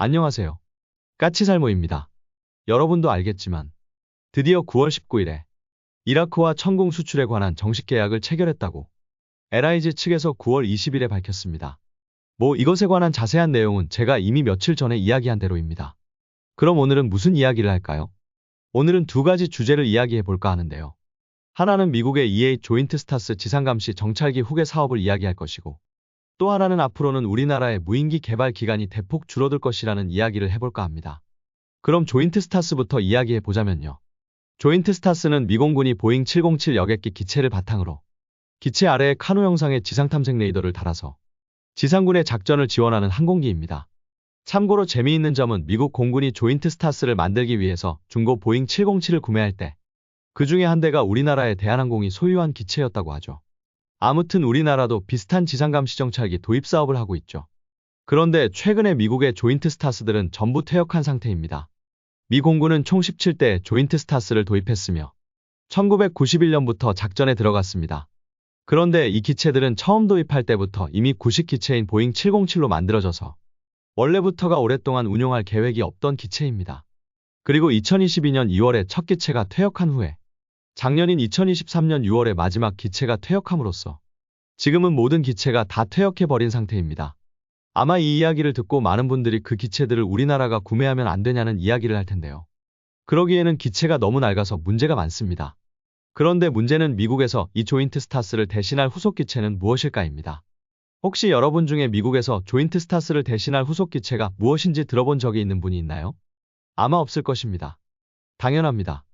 안녕하세요. 까치살모입니다. 여러분도 알겠지만 드디어 9월 19일에 이라크와 천공 수출에 관한 정식 계약을 체결했다고 LIG 측에서 9월 20일에 밝혔습니다. 이것에 관한 자세한 내용은 제가 이미 며칠 전에 이야기한 대로입니다. 그럼 오늘은 무슨 이야기를 할까요? 오늘은 두 가지 주제를 이야기해 볼까 하는데요. 하나는 미국의 EA 조인트 스타스 지상감시 정찰기 후계 사업을 이야기할 것이고, 또 하나는 앞으로는 우리나라의 무인기 개발 기간이 대폭 줄어들 것이라는 이야기를 해볼까 합니다. 그럼 조인트 스타스부터 이야기해 보자면요. 조인트 스타스는 미공군이 보잉 707 여객기 기체를 바탕으로 기체 아래에 카노 형상의 지상탐색 레이더를 달아서 지상군의 작전을 지원하는 항공기입니다. 참고로 재미있는 점은 미국 공군이 조인트 스타스를 만들기 위해서 중고 보잉 707을 구매할 때 그 중에 한 대가 우리나라의 대한항공이 소유한 기체였다고 하죠. 아무튼 우리나라도 비슷한 지상감시 정찰기 도입 사업을 하고 있죠. 그런데 최근에 미국의 조인트 스타스들은 전부 퇴역한 상태입니다. 미 공군은 총 17대 조인트 스타스를 도입했으며 1991년부터 작전에 들어갔습니다. 그런데 이 기체들은 처음 도입할 때부터 이미 구식 기체인 보잉 707로 만들어져서 원래부터가 오랫동안 운용할 계획이 없던 기체입니다. 그리고 2022년 2월에 첫 기체가 퇴역한 후에 작년인 2023년 6월에 마지막 기체가 퇴역함으로써 지금은 모든 기체가 다 퇴역해버린 상태입니다. 아마 이 이야기를 듣고 많은 분들이 그 기체들을 우리나라가 구매하면 안 되냐는 이야기를 할 텐데요. 그러기에는 기체가 너무 낡아서 문제가 많습니다. 그런데 문제는 미국에서 이 조인트 스타스를 대신할 후속 기체는 무엇일까입니다. 혹시 여러분 중에 미국에서 조인트 스타스를 대신할 후속 기체가 무엇인지 들어본 적이 있는 분이 있나요? 아마 없을 것입니다. 당연합니다.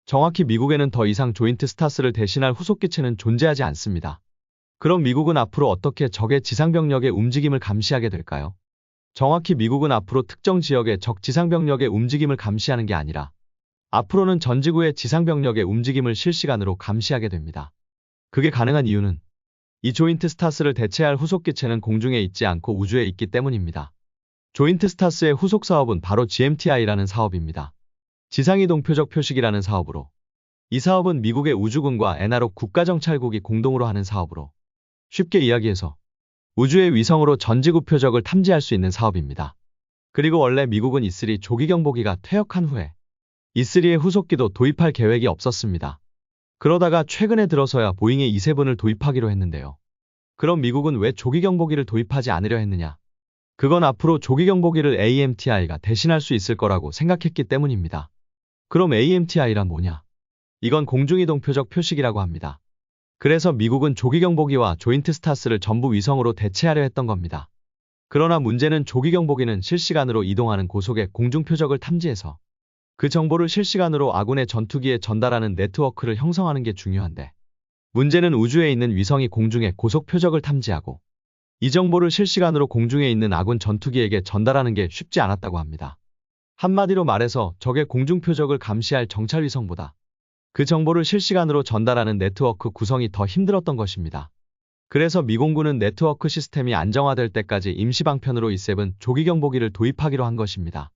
정확히 미국에는 더 이상 조인트 스타스를 대신할 후속 기체는 존재하지 않습니다. 그럼 미국은 앞으로 어떻게 적의 지상병력의 움직임을 감시하게 될까요? 정확히 미국은 앞으로 특정 지역의 적 지상병력의 움직임을 감시하는 게 아니라 앞으로는 전 지구의 지상병력의 움직임을 실시간으로 감시하게 됩니다. 그게 가능한 이유는 이 조인트 스타스를 대체할 후속 기체는 공중에 있지 않고 우주에 있기 때문입니다. 조인트 스타스의 후속 사업은 바로 GMTI라는 사업입니다. 지상이동 표적 표식이라는 사업으로, 이 사업은 미국의 우주군과 NRO 국가정찰국이 공동으로 하는 사업으로, 쉽게 이야기해서 우주의 위성으로 전지구 표적을 탐지할 수 있는 사업입니다. 그리고 원래 미국은 E3 조기경보기가 퇴역한 후에 E3의 후속기도 도입할 계획이 없었습니다. 그러다가 최근에 들어서야 보잉의 E7을 도입하기로 했는데요. 그럼 미국은 왜 조기경보기를 도입하지 않으려 했느냐? 그건 앞으로 조기경보기를 AMTI가 대신할 수 있을 거라고 생각했기 때문입니다. 그럼 AMTI란 뭐냐? 이건 공중이동 표적 표식이라고 합니다. 그래서 미국은 조기경보기와 조인트 스타스를 전부 위성으로 대체하려 했던 겁니다. 그러나 문제는 조기경보기는 실시간으로 이동하는 고속의 공중표적을 탐지해서 그 정보를 실시간으로 아군의 전투기에 전달하는 네트워크를 형성하는 게 중요한데, 문제는 우주에 있는 위성이 공중의 고속 표적을 탐지하고 이 정보를 실시간으로 공중에 있는 아군 전투기에게 전달하는 게 쉽지 않았다고 합니다. 한마디로 말해서 적의 공중 표적을 감시할 정찰위성보다 그 정보를 실시간으로 전달하는 네트워크 구성이 더 힘들었던 것입니다. 그래서 미공군은 네트워크 시스템이 안정화될 때까지 임시방편으로 E7 조기경보기를 도입하기로 한 것입니다.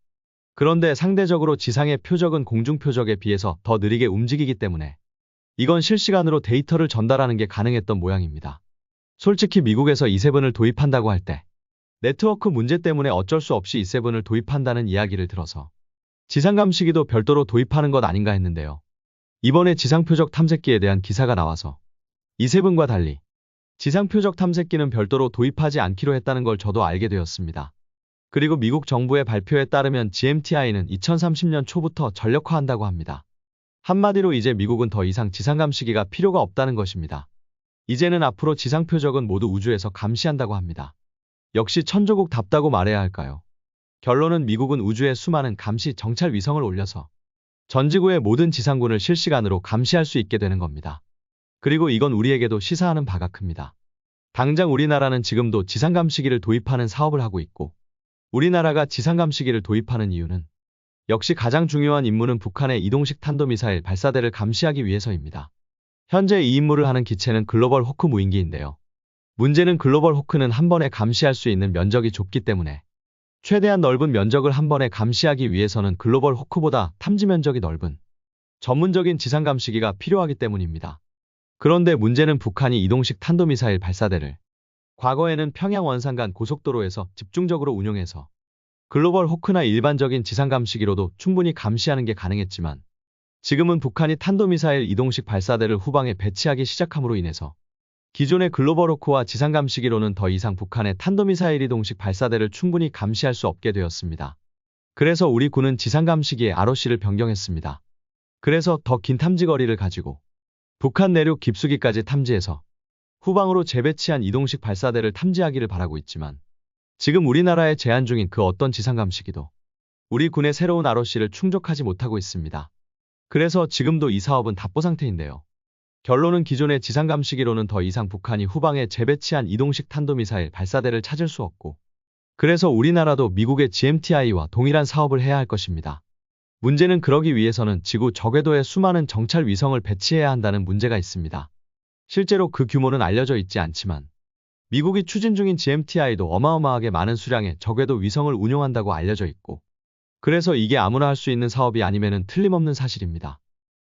그런데 상대적으로 지상의 표적은 공중 표적에 비해서 더 느리게 움직이기 때문에 이건 실시간으로 데이터를 전달하는 게 가능했던 모양입니다. 솔직히 미국에서 E7을 도입한다고 할 때 네트워크 문제 때문에 어쩔 수 없이 E7을 도입한다는 이야기를 들어서 지상감시기도 별도로 도입하는 것 아닌가 했는데요. 이번에 지상표적 탐색기에 대한 기사가 나와서 E7과 달리 지상표적 탐색기는 별도로 도입하지 않기로 했다는 걸 저도 알게 되었습니다. 그리고 미국 정부의 발표에 따르면 GMTI는 2030년 초부터 전력화한다고 합니다. 한마디로 이제 미국은 더 이상 지상감시기가 필요가 없다는 것입니다. 이제는 앞으로 지상표적은 모두 우주에서 감시한다고 합니다. 역시 천조국답다고 말해야 할까요? 결론은 미국은 우주에 수많은 감시 정찰 위성을 올려서 전 지구의 모든 지상군을 실시간으로 감시할 수 있게 되는 겁니다. 그리고 이건 우리에게도 시사하는 바가 큽니다. 당장 우리나라는 지금도 지상감시기를 도입하는 사업을 하고 있고, 우리나라가 지상감시기를 도입하는 이유는 역시 가장 중요한 임무는 북한의 이동식 탄도미사일 발사대를 감시하기 위해서입니다. 현재 이 임무를 하는 기체는 글로벌 호크 무인기인데요. 문제는 글로벌 호크는 한 번에 감시할 수 있는 면적이 좁기 때문에 최대한 넓은 면적을 한 번에 감시하기 위해서는 글로벌 호크보다 탐지 면적이 넓은 전문적인 지상감시기가 필요하기 때문입니다. 그런데 문제는 북한이 이동식 탄도미사일 발사대를 과거에는 평양 원산 간 고속도로에서 집중적으로 운용해서 글로벌 호크나 일반적인 지상 감시기로도 충분히 감시하는 게 가능했지만 지금은 북한이 탄도미사일 이동식 발사대를 후방에 배치하기 시작함으로 인해서 기존의 글로벌 호크와 지상 감시기로는 더 이상 북한의 탄도미사일 이동식 발사대를 충분히 감시할 수 없게 되었습니다. 그래서 우리 군은 지상 감시기의 ROC를 변경했습니다. 그래서 더 긴 탐지 거리를 가지고 북한 내륙 깊숙이까지 탐지해서 후방으로 재배치한 이동식 발사대를 탐지하기를 바라고 있지만 지금 우리나라에 제한 중인 그 어떤 지상 감시기도 우리 군의 새로운 ROC를 충족하지 못하고 있습니다. 그래서 지금도 이 사업은 답보 상태인데요. 결론은 기존의 지상 감시기로는 더 이상 북한이 후방에 재배치한 이동식 탄도미사일 발사대를 찾을 수 없고 그래서 우리나라도 미국의 GMTI와 동일한 사업을 해야 할 것입니다. 문제는 그러기 위해서는 지구 저궤도에 수많은 정찰 위성을 배치해야 한다는 문제가 있습니다. 실제로 그 규모는 알려져 있지 않지만 미국이 추진 중인 GMTI도 어마어마하게 많은 수량의 저궤도 위성을 운용한다고 알려져 있고 그래서 이게 아무나 할 수 있는 사업이 아니면은 틀림없는 사실입니다.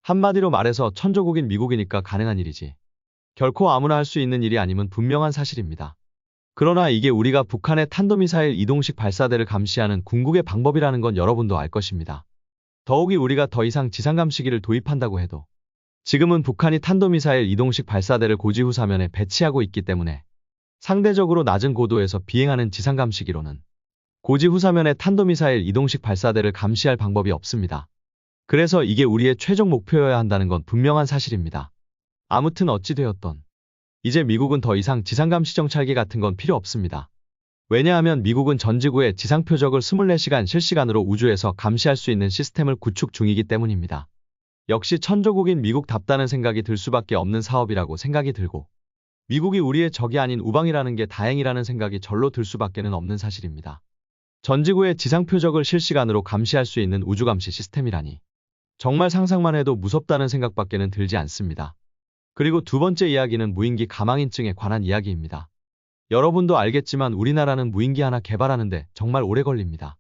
한마디로 말해서 천조국인 미국이니까 가능한 일이지 결코 아무나 할 수 있는 일이 아님은 분명한 사실입니다. 그러나 이게 우리가 북한의 탄도미사일 이동식 발사대를 감시하는 궁극의 방법이라는 건 여러분도 알 것입니다. 더욱이 우리가 더 이상 지상 감시기를 도입한다고 해도 지금은 북한이 탄도미사일 이동식 발사대를 고지후 사면에 배치하고 있기 때문에 상대적으로 낮은 고도에서 비행하는 지상 감시기로는 고지후 사면의 탄도미사일 이동식 발사대를 감시할 방법이 없습니다. 그래서 이게 우리의 최종 목표여야 한다는 건 분명한 사실입니다. 아무튼 어찌 되었던 이제 미국은 더 이상 지상 감시 정찰기 같은 건 필요 없습니다. 왜냐하면 미국은 전 지구의 지상 표적을 24시간 실시간으로 우주에서 감시할 수 있는 시스템을 구축 중이기 때문입니다. 역시 천조국인 미국답다는 생각이 들 수밖에 없는 사업이라고 생각이 들고 미국이 우리의 적이 아닌 우방이라는 게 다행이라는 생각이 절로 들 수밖에는 없는 사실입니다. 전 지구의 지상 표적을 실시간으로 감시할 수 있는 우주 감시 시스템이라니 정말 상상만 해도 무섭다는 생각밖에는 들지 않습니다. 그리고 두 번째 이야기는 무인기 가망인증에 관한 이야기입니다. 여러분도 알겠지만 우리나라는 무인기 하나 개발하는데 정말 오래 걸립니다.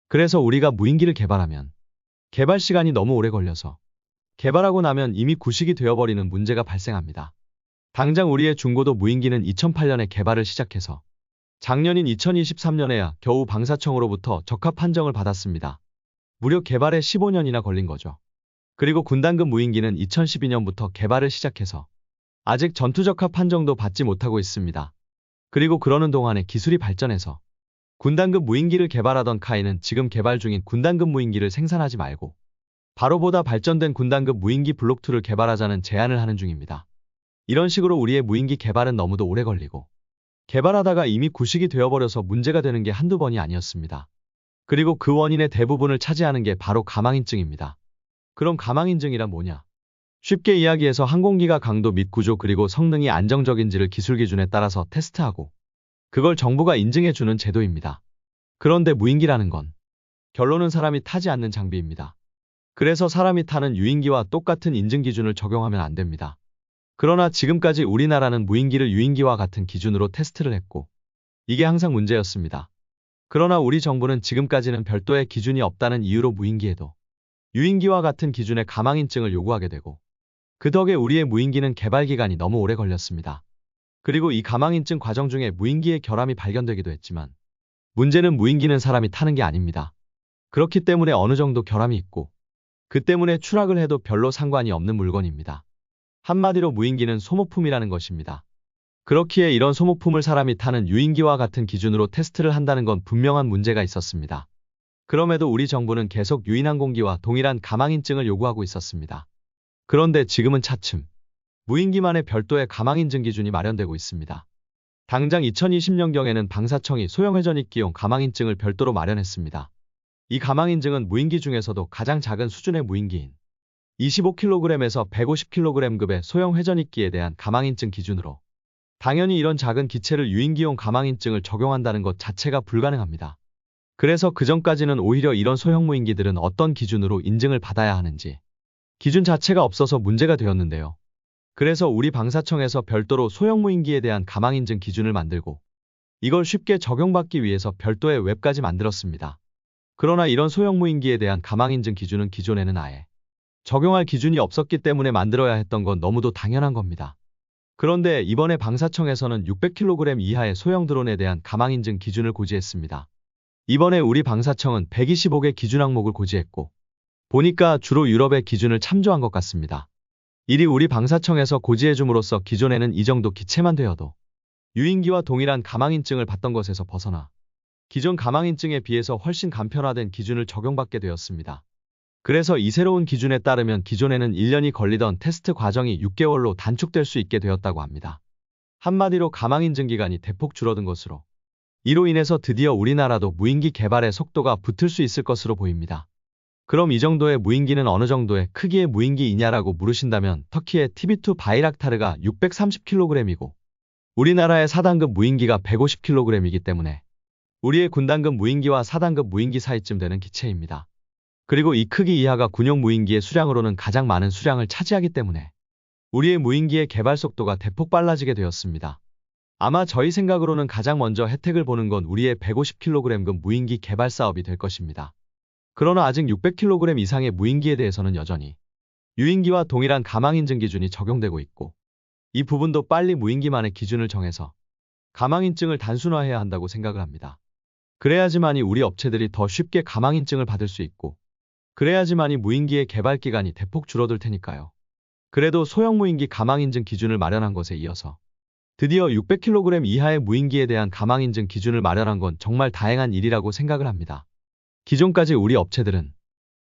그래서 우리가 무인기를 개발하면 개발 시간이 너무 오래 걸려서 개발하고 나면 이미 구식이 되어버리는 문제가 발생합니다. 당장 우리의 중고도 무인기는 2008년에 개발을 시작해서 작년인 2023년에야 겨우 방사청으로부터 적합 판정을 받았습니다. 무려 개발에 15년이나 걸린 거죠. 그리고 군단급 무인기는 2012년부터 개발을 시작해서 아직 전투적합 판정도 받지 못하고 있습니다. 그리고 그러는 동안에 기술이 발전해서 군단급 무인기를 개발하던 카이는 지금 개발 중인 군단급 무인기를 생산하지 말고 바로 보다 발전된 군단급 무인기 블록2를 개발하자는 제안을 하는 중입니다. 이런 식으로 우리의 무인기 개발은 너무도 오래 걸리고 개발하다가 이미 구식이 되어버려서 문제가 되는 게 한두 번이 아니었습니다. 그리고 그 원인의 대부분을 차지하는 게 바로 가망인증입니다. 그럼 가망인증이란 뭐냐? 쉽게 이야기해서 항공기가 강도 및 구조 그리고 성능이 안정적인지를 기술 기준에 따라서 테스트하고 그걸 정부가 인증해주는 제도입니다. 그런데 무인기라는 건 결론은 사람이 타지 않는 장비입니다. 그래서 사람이 타는 유인기와 똑같은 인증 기준을 적용하면 안 됩니다. 그러나 지금까지 우리나라는 무인기를 유인기와 같은 기준으로 테스트를 했고 이게 항상 문제였습니다. 그러나 우리 정부는 지금까지는 별도의 기준이 없다는 이유로 무인기에도 유인기와 같은 기준의 가망인증을 요구하게 되고 그 덕에 우리의 무인기는 개발 기간이 너무 오래 걸렸습니다. 그리고 이 가망인증 과정 중에 무인기의 결함이 발견되기도 했지만 문제는 무인기는 사람이 타는 게 아닙니다. 그렇기 때문에 어느 정도 결함이 있고 그 때문에 추락을 해도 별로 상관이 없는 물건입니다. 한마디로 무인기는 소모품이라는 것입니다. 그렇기에 이런 소모품을 사람이 타는 유인기와 같은 기준으로 테스트를 한다는 건 분명한 문제가 있었습니다. 그럼에도 우리 정부는 계속 유인항공기와 동일한 가망인증을 요구하고 있었습니다. 그런데 지금은 차츰 무인기만의 별도의 가망인증 기준이 마련되고 있습니다. 당장 2020년경에는 방사청이 소형회전익기용 가망인증을 별도로 마련했습니다. 이 가망인증은 무인기 중에서도 가장 작은 수준의 무인기인 25kg에서 150kg급의 소형회전익기에 대한 가망인증 기준으로 당연히 이런 작은 기체를 유인기용 가망인증을 적용한다는 것 자체가 불가능합니다. 그래서 그전까지는 오히려 이런 소형 무인기들은 어떤 기준으로 인증을 받아야 하는지 기준 자체가 없어서 문제가 되었는데요. 그래서 우리 방사청에서 별도로 소형 무인기에 대한 가망인증 기준을 만들고 이걸 쉽게 적용받기 위해서 별도의 웹까지 만들었습니다. 그러나 이런 소형 무인기에 대한 가망인증 기준은 기존에는 아예 적용할 기준이 없었기 때문에 만들어야 했던 건 너무도 당연한 겁니다. 그런데 이번에 방사청에서는 600kg 이하의 소형 드론에 대한 가망인증 기준을 고지했습니다. 이번에 우리 방사청은 125개 기준 항목을 고지했고, 보니까 주로 유럽의 기준을 참조한 것 같습니다. 이리 우리 방사청에서 고지해줌으로써 기존에는 이 정도 기체만 되어도 유인기와 동일한 가망인증을 받던 것에서 벗어나 기존 가망인증에 비해서 훨씬 간편화된 기준을 적용받게 되었습니다. 그래서 이 새로운 기준에 따르면 기존에는 1년이 걸리던 테스트 과정이 6개월로 단축될 수 있게 되었다고 합니다. 한마디로 가망인증 기간이 대폭 줄어든 것으로, 이로 인해서 드디어 우리나라도 무인기 개발의 속도가 붙을 수 있을 것으로 보입니다. 그럼 이 정도의 무인기는 어느 정도의 크기의 무인기이냐라고 물으신다면 터키의 TB2 바이락타르가 630kg이고 우리나라의 4단급 무인기가 150kg이기 때문에 우리의 군단급 무인기와 4단급 무인기 사이쯤 되는 기체입니다. 그리고 이 크기 이하가 군용 무인기의 수량으로는 가장 많은 수량을 차지하기 때문에 우리의 무인기의 개발 속도가 대폭 빨라지게 되었습니다. 아마 저희 생각으로는 가장 먼저 혜택을 보는 건 우리의 150kg급 무인기 개발 사업이 될 것입니다. 그러나 아직 600kg 이상의 무인기에 대해서는 여전히 유인기와 동일한 가망인증 기준이 적용되고 있고, 이 부분도 빨리 무인기만의 기준을 정해서 가망인증을 단순화해야 한다고 생각을 합니다. 그래야지만이 우리 업체들이 더 쉽게 가망인증을 받을 수 있고, 그래야지만이 무인기의 개발 기간이 대폭 줄어들 테니까요. 그래도 소형 무인기 가망인증 기준을 마련한 것에 이어서 드디어 600kg 이하의 무인기에 대한 가망인증 기준을 마련한 건 정말 다행한 일이라고 생각을 합니다. 기존까지 우리 업체들은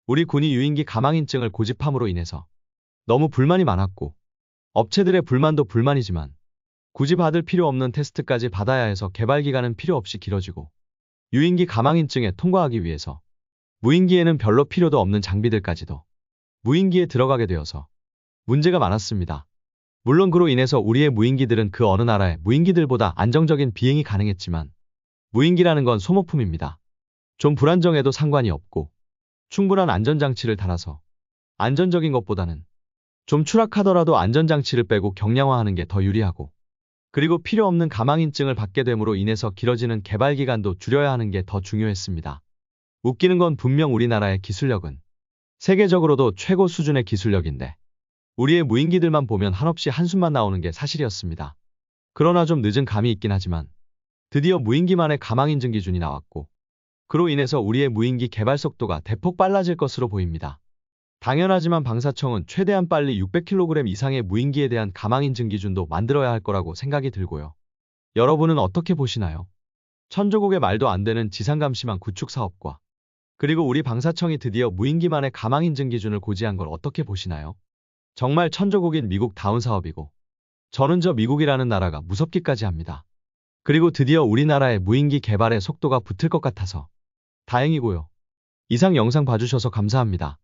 우리 군이 유인기 가망인증을 고집함으로 인해서 너무 불만이 많았고, 업체들의 불만도 불만이지만 굳이 받을 필요 없는 테스트까지 받아야 해서 개발 기간은 필요 없이 길어지고, 유인기 가망인증에 통과하기 위해서 무인기에는 별로 필요도 없는 장비들까지도 무인기에 들어가게 되어서 문제가 많았습니다. 물론 그로 인해서 우리의 무인기들은 그 어느 나라의 무인기들보다 안정적인 비행이 가능했지만, 무인기라는 건 소모품입니다. 좀 불안정해도 상관이 없고 충분한 안전장치를 달아서 안전적인 것보다는 좀 추락하더라도 안전장치를 빼고 경량화하는 게 더 유리하고, 그리고 필요 없는 가망인증을 받게 됨으로 인해서 길어지는 개발 기간도 줄여야 하는 게 더 중요했습니다. 웃기는 건 분명 우리나라의 기술력은 세계적으로도 최고 수준의 기술력인데 우리의 무인기들만 보면 한없이 한숨만 나오는 게 사실이었습니다. 그러나 좀 늦은 감이 있긴 하지만 드디어 무인기만의 가망인증 기준이 나왔고, 그로 인해서 우리의 무인기 개발 속도가 대폭 빨라질 것으로 보입니다. 당연하지만 방사청은 최대한 빨리 600kg 이상의 무인기에 대한 가망인증 기준도 만들어야 할 거라고 생각이 들고요. 여러분은 어떻게 보시나요? 천조국의 말도 안 되는 지상감시망 구축 사업과 그리고 우리 방사청이 드디어 무인기만의 가망인증 기준을 고지한 걸 어떻게 보시나요? 정말 천조국인 미국다운 사업이고, 저는 저 미국이라는 나라가 무섭기까지 합니다. 그리고 드디어 우리나라의 무인기 개발의 속도가 붙을 것 같아서 다행이고요. 이상 영상 봐주셔서 감사합니다.